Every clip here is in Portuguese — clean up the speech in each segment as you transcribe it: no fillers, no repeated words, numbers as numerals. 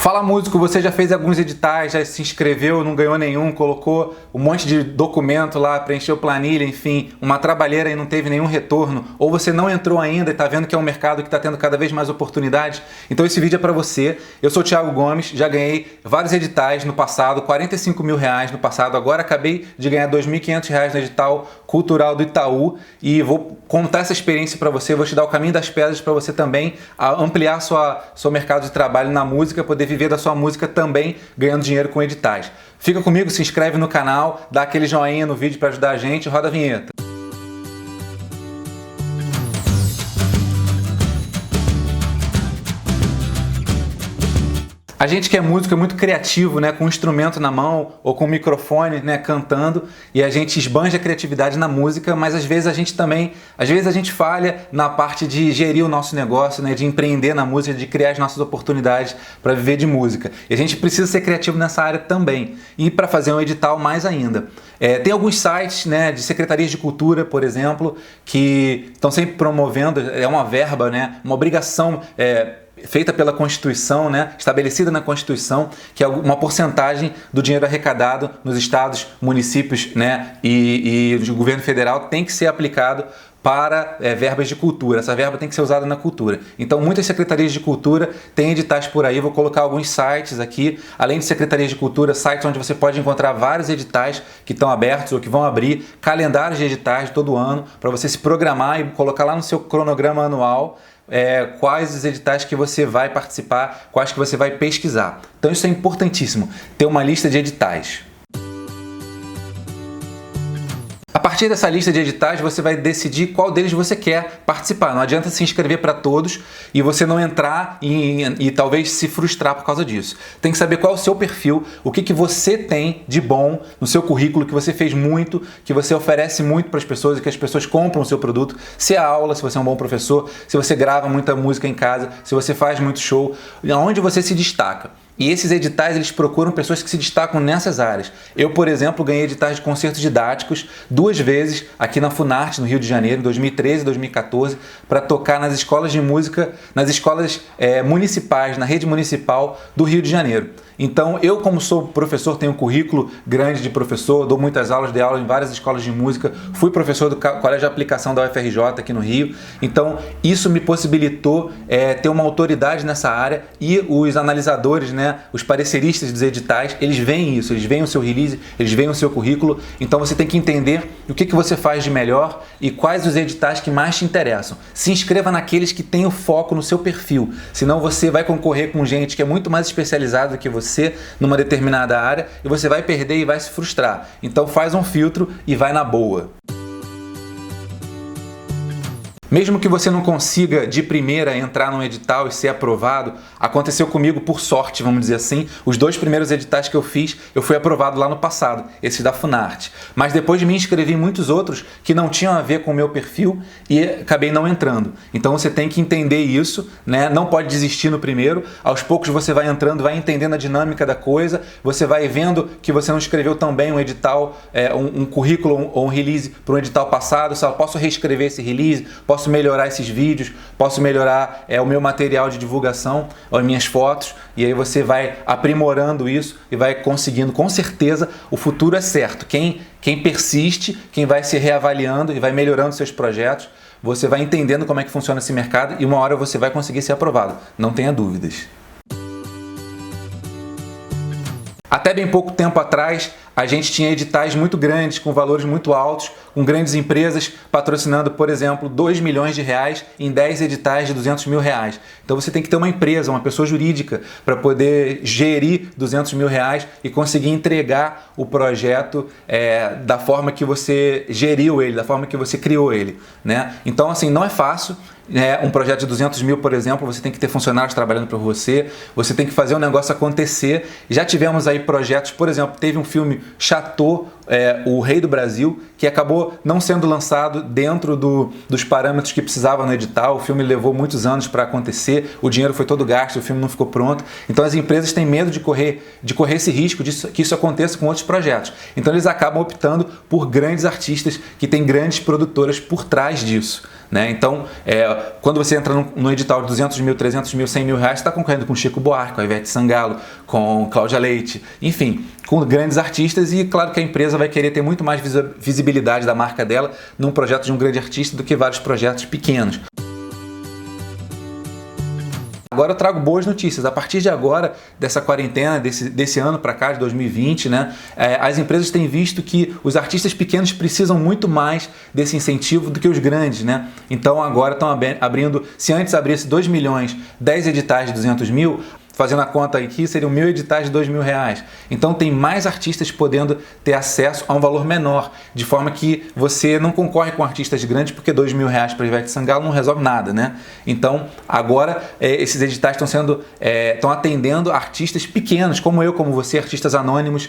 Fala músico, você já fez alguns editais, já se inscreveu, não ganhou nenhum, colocou um monte de documento lá, preencheu planilha, enfim, uma trabalheira e não teve nenhum retorno, ou você não entrou ainda e está vendo que é um mercado que está tendo cada vez mais oportunidades? Então esse vídeo é para você. Eu sou o Thiago Gomes, já ganhei vários editais no passado, R$45 mil no passado, agora acabei de ganhar R$2.500 no edital cultural do Itaú e vou contar essa experiência para você, vou te dar o caminho das pedras para você também ampliar seu mercado de trabalho na música, poder viver da sua música também ganhando dinheiro com editais. Fica comigo, se inscreve no canal, dá aquele joinha no vídeo para ajudar a gente, roda a vinheta. A gente que é músico é muito criativo, né, com um instrumento na mão ou com um microfone, né, cantando, e a gente esbanja a criatividade na música, mas às vezes a gente falha na parte de gerir o nosso negócio, né, de empreender na música, de criar as nossas oportunidades para viver de música. E a gente precisa ser criativo nessa área também, e para fazer um edital mais ainda. Tem alguns sites, né, de secretarias de cultura, por exemplo, que estão sempre promovendo, é uma verba, né, uma obrigação feita pela Constituição, né, estabelecida na Constituição, que é uma porcentagem do dinheiro arrecadado nos estados, municípios, né, e o governo federal tem que ser aplicado para verbas de cultura. Essa verba tem que ser usada na cultura. Então, muitas secretarias de cultura têm editais por aí. Vou colocar alguns sites aqui, além de secretarias de cultura, sites onde você pode encontrar vários editais que estão abertos ou que vão abrir, calendários de editais todo ano, para você se programar e colocar lá no seu cronograma anual quais os editais que você vai participar, quais que você vai pesquisar. Então isso é importantíssimo, ter uma lista de editais. A partir dessa lista de editais, você vai decidir qual deles você quer participar. Não adianta se inscrever para todos e você não entrar e talvez se frustrar por causa disso. Tem que saber qual é o seu perfil, o que você tem de bom no seu currículo, que você fez muito, que você oferece muito para as pessoas e que as pessoas compram o seu produto. Se é aula, se você é um bom professor, se você grava muita música em casa, se você faz muito show, onde você se destaca. E esses editais, eles procuram pessoas que se destacam nessas áreas. Eu, por exemplo, ganhei editais de concertos didáticos 2 vezes aqui na Funarte, no Rio de Janeiro, em 2013 e 2014, para tocar nas escolas de música, nas escolas municipais, na rede municipal do Rio de Janeiro. Então, eu como sou professor, tenho um currículo grande de professor, dou muitas aulas, dei aula em várias escolas de música, fui professor do Colégio de Aplicação da UFRJ aqui no Rio. Então, isso me possibilitou ter uma autoridade nessa área e os analisadores, né, os pareceristas dos editais, eles veem isso, eles veem o seu release, eles veem o seu currículo. Então, você tem que entender o que você faz de melhor e quais os editais que mais te interessam. Se inscreva naqueles que têm o foco no seu perfil, senão você vai concorrer com gente que é muito mais especializada do que você numa determinada área e você vai perder e vai se frustrar. Então faz um filtro e vai na boa. Mesmo que você não consiga de primeira entrar num edital e ser aprovado, aconteceu comigo por sorte, vamos dizer assim. Os 2 primeiros editais que eu fiz, eu fui aprovado lá no passado, esses da Funarte. Mas depois me inscrevi em muitos outros que não tinham a ver com o meu perfil e acabei não entrando. Então você tem que entender isso, né? Não pode desistir no primeiro. Aos poucos você vai entrando, vai entendendo a dinâmica da coisa, você vai vendo que você não escreveu tão bem um edital, um currículo ou um release para um edital passado. Só posso reescrever esse release, posso melhorar esses vídeos, posso melhorar o meu material de divulgação, as minhas fotos, e aí você vai aprimorando isso e vai conseguindo, com certeza, o futuro é certo. Quem persiste, quem vai se reavaliando e vai melhorando seus projetos, você vai entendendo como é que funciona esse mercado e uma hora você vai conseguir ser aprovado, não tenha dúvidas. Até bem pouco tempo atrás, a gente tinha editais muito grandes, com valores muito altos, com grandes empresas patrocinando, por exemplo, R$2 milhões em 10 editais de R$200 mil. Então você tem que ter uma empresa, uma pessoa jurídica, para poder gerir R$200 mil e conseguir entregar o projeto da forma que você geriu ele, da forma que você criou ele, né? Então, assim, não é fácil. Um projeto de 200 mil, por exemplo, você tem que ter funcionários trabalhando para você, você tem que fazer o negócio acontecer. Já tivemos aí projetos, por exemplo, teve um filme Chateau, O Rei do Brasil, que acabou não sendo lançado dentro dos parâmetros que precisava no edital. O filme levou muitos anos para acontecer, o dinheiro foi todo gasto, o filme não ficou pronto. Então as empresas têm medo de correr esse risco, que isso aconteça com outros projetos. Então eles acabam optando por grandes artistas que têm grandes produtoras por trás disso, né? Então, quando você entra no edital de 200 mil, 300 mil, 100 mil reais, você está concorrendo com Chico Buarque, com a Ivete Sangalo, com Cláudia Leite, enfim, com grandes artistas, e claro que a empresa vai querer ter muito mais visibilidade da marca dela num projeto de um grande artista do que vários projetos pequenos. Agora eu trago boas notícias. A partir de agora, dessa quarentena, desse ano para cá, de 2020, né, as empresas têm visto que os artistas pequenos precisam muito mais desse incentivo do que os grandes, né? Então agora estão abrindo, se antes abrisse 2 milhões, 10 editais de 200 mil, fazendo a conta aqui, seriam 1.000 editais de 2 mil reais. Então tem mais artistas podendo ter acesso a um valor menor, de forma que você não concorre com artistas grandes, porque 2 mil reais para Ivete Sangalo não resolve nada, né? Então agora esses editais estão atendendo artistas pequenos, como eu, como você, artistas anônimos,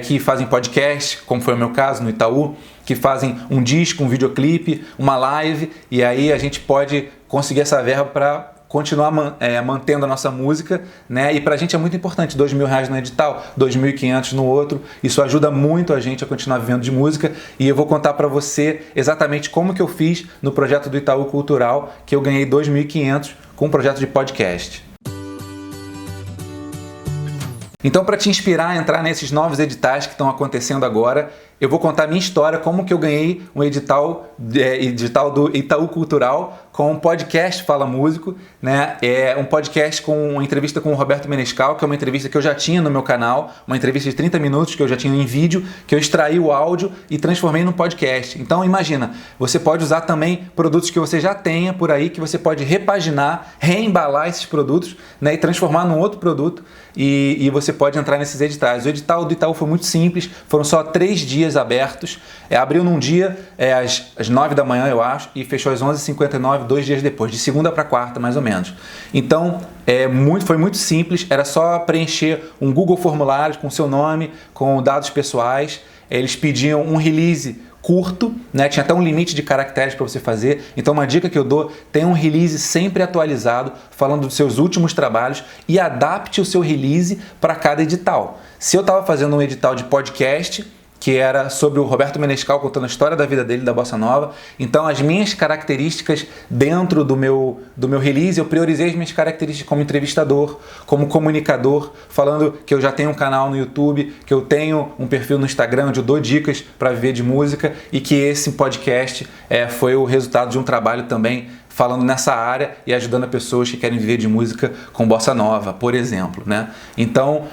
que fazem podcast, como foi o meu caso no Itaú, que fazem um disco, um videoclipe, uma live, e aí a gente pode conseguir essa verba para continuar mantendo a nossa música, né? E pra gente é muito importante, 2 mil reais no edital, 2.500 no outro, isso ajuda muito a gente a continuar vivendo de música, e eu vou contar pra você exatamente como que eu fiz no projeto do Itaú Cultural, que eu ganhei 2.500 com um projeto de podcast. Então, para te inspirar a entrar nesses novos editais que estão acontecendo agora, eu vou contar a minha história, como que eu ganhei um edital do Itaú Cultural com um podcast Fala Músico, né? É um podcast com uma entrevista com o Roberto Menescal, que é uma entrevista que eu já tinha no meu canal, uma entrevista de 30 minutos que eu já tinha em vídeo, que eu extraí o áudio e transformei num podcast. Então imagina, você pode usar também produtos que você já tenha por aí, que você pode repaginar, reembalar esses produtos, né? E transformar num outro produto, e você pode entrar nesses editais. O edital do Itaú foi muito simples, foram só 3 dias abertos, abriu num dia às 9 da manhã, eu acho, e fechou às 11h59, 2 dias depois, de segunda para quarta, mais ou menos. Então, foi muito simples, era só preencher um Google Formulários com seu nome, com dados pessoais. Eles pediam um release curto, né? Tinha até um limite de caracteres para você fazer. Então uma dica que eu dou, tenha um release sempre atualizado, falando dos seus últimos trabalhos, e adapte o seu release para cada edital. Se eu estava fazendo um edital de podcast, que era sobre o Roberto Menescal contando a história da vida dele, da Bossa Nova, então as minhas características dentro do meu release, eu priorizei as minhas características como entrevistador, como comunicador, falando que eu já tenho um canal no YouTube, que eu tenho um perfil no Instagram onde eu dou dicas para viver de música, e que esse podcast foi o resultado de um trabalho também falando nessa área e ajudando pessoas que querem viver de música com bossa nova, por exemplo, né? Então,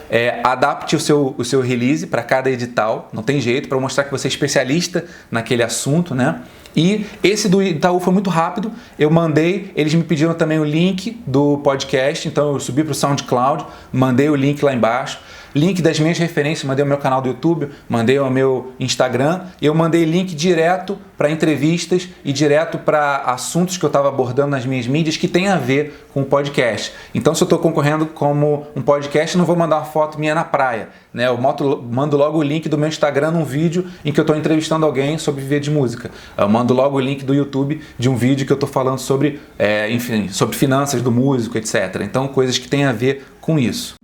adapte o seu release para cada edital, não tem jeito, para mostrar que você é especialista naquele assunto, né? E esse do Itaú foi muito rápido, eu mandei, eles me pediram também o link do podcast, então eu subi para o SoundCloud, mandei o link lá embaixo, link das minhas referências, mandei o meu canal do YouTube, mandei o meu Instagram, eu mandei link direto para entrevistas e direto para assuntos que eu estava abordando nas minhas mídias que tem a ver com o podcast. Então, se eu estou concorrendo como um podcast, eu não vou mandar uma foto minha na praia, né? Eu mando logo o link do meu Instagram num vídeo em que eu estou entrevistando alguém sobre viver de música. Eu mando logo o link do YouTube de um vídeo que eu estou falando sobre, enfim, sobre finanças do músico, etc. Então, coisas que têm a ver com isso.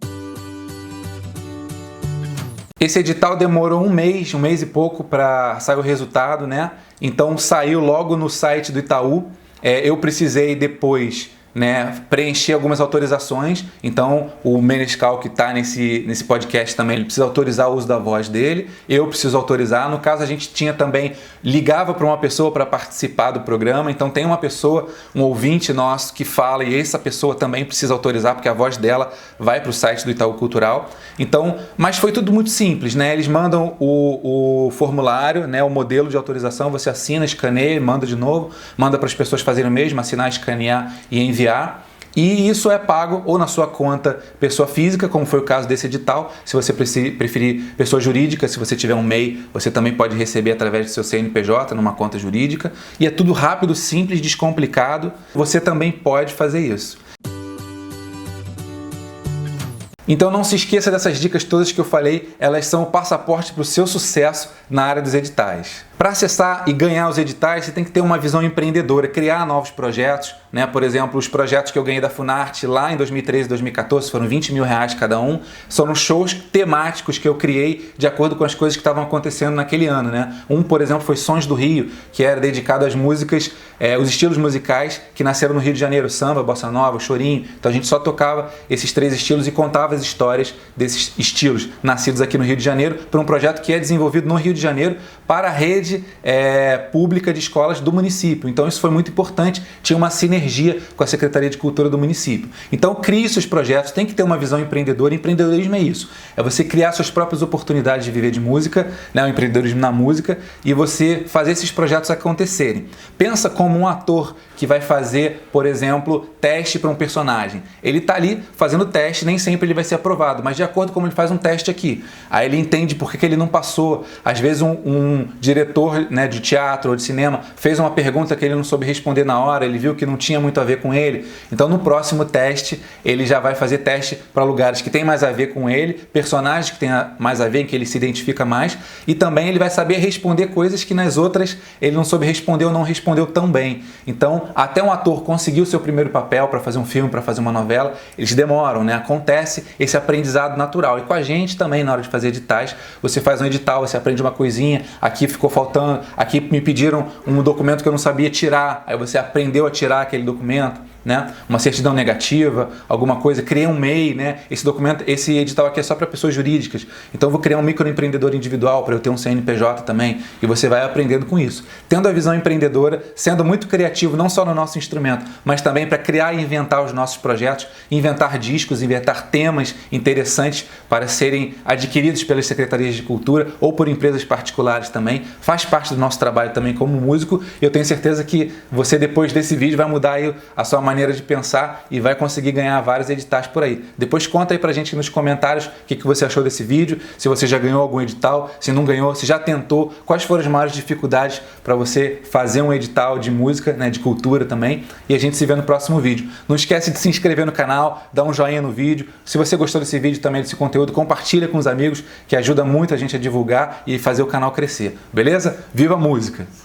Esse edital demorou um mês e pouco para sair o resultado, né? Então saiu logo no site do Itaú. Eu precisei depois, né, preencher algumas autorizações. Então o Menescal, que está nesse podcast também, ele precisa autorizar o uso da voz dele, eu preciso autorizar. No caso, a gente tinha também, ligava para uma pessoa para participar do programa, então tem uma pessoa, um ouvinte nosso que fala, e essa pessoa também precisa autorizar, porque a voz dela vai para o site do Itaú Cultural. Então, mas foi tudo muito simples, né? Eles mandam o formulário, né, o modelo de autorização, você assina, escaneia, manda de novo, manda para as pessoas fazerem o mesmo, assinar, escanear e enviar. E isso é pago ou na sua conta pessoa física, como foi o caso desse edital. Se você preferir pessoa jurídica, se você tiver um MEI, você também pode receber através do seu CNPJ numa conta jurídica. E é tudo rápido, simples, descomplicado. Você também pode fazer isso. Então não se esqueça dessas dicas todas que eu falei, elas são o passaporte para o seu sucesso na área dos editais. Para acessar e ganhar os editais, você tem que ter uma visão empreendedora, criar novos projetos, né? Por exemplo, os projetos que eu ganhei da Funarte lá em 2013 e 2014 foram R$20 mil cada um. São shows temáticos que eu criei de acordo com as coisas que estavam acontecendo naquele ano, né? Um, por exemplo, foi Sons do Rio, que era dedicado às músicas, os estilos musicais que nasceram no Rio de Janeiro, samba, bossa nova, chorinho. Então a gente só tocava esses 3 estilos e contava as histórias desses estilos nascidos aqui no Rio de Janeiro para um projeto que é desenvolvido no Rio de Janeiro para a rede pública de escolas do município. Então isso foi muito importante, tinha uma sinergia com a Secretaria de Cultura do município. Então crie seus projetos, tem que ter uma visão empreendedora. Empreendedorismo é isso, é você criar suas próprias oportunidades de viver de música, né? O empreendedorismo na música, e você fazer esses projetos acontecerem. Pensa como um ator que vai fazer, por exemplo, teste para um personagem. Ele está ali fazendo teste, nem sempre ele vai ser aprovado, mas de acordo com como ele faz um teste aqui, aí ele entende por que ele não passou. Às vezes um diretor, né, de teatro ou de cinema fez uma pergunta que ele não soube responder na hora, ele viu que não tinha muito a ver com ele, então no próximo teste ele já vai fazer teste para lugares que tem mais a ver com ele, personagens que tem mais a ver, em que ele se identifica mais, e também ele vai saber responder coisas que nas outras ele não soube responder ou não respondeu tão bem. Então até um ator conseguir o seu primeiro papel para fazer um filme, para fazer uma novela, eles demoram, né? Acontece esse aprendizado natural. E com a gente também, na hora de fazer editais, você faz um edital, você aprende uma coisinha, aqui ficou faltando, aqui me pediram um documento que eu não sabia tirar, aí você aprendeu a tirar aquele documento, né? Uma certidão negativa, alguma coisa, criei um MEI, né? Esse edital aqui é só para pessoas jurídicas, então eu vou criar um microempreendedor individual para eu ter um CNPJ também, e você vai aprendendo com isso. Tendo a visão empreendedora, sendo muito criativo, não só no nosso instrumento, mas também para criar e inventar os nossos projetos, inventar discos, inventar temas interessantes para serem adquiridos pelas secretarias de cultura ou por empresas particulares também, faz parte do nosso trabalho também como músico. Eu tenho certeza que você, depois desse vídeo, vai mudar aí a sua maneira de pensar e vai conseguir ganhar vários editais por aí. Depois conta aí pra gente nos comentários o que você achou desse vídeo, se você já ganhou algum edital, se não ganhou, se já tentou, quais foram as maiores dificuldades para você fazer um edital de música, né, de cultura também, e a gente se vê no próximo vídeo. Não esquece de se inscrever no canal, dar um joinha no vídeo. Se você gostou desse vídeo também, desse conteúdo, compartilha com os amigos, que ajuda muito a gente a divulgar e fazer o canal crescer. Beleza? Viva a música!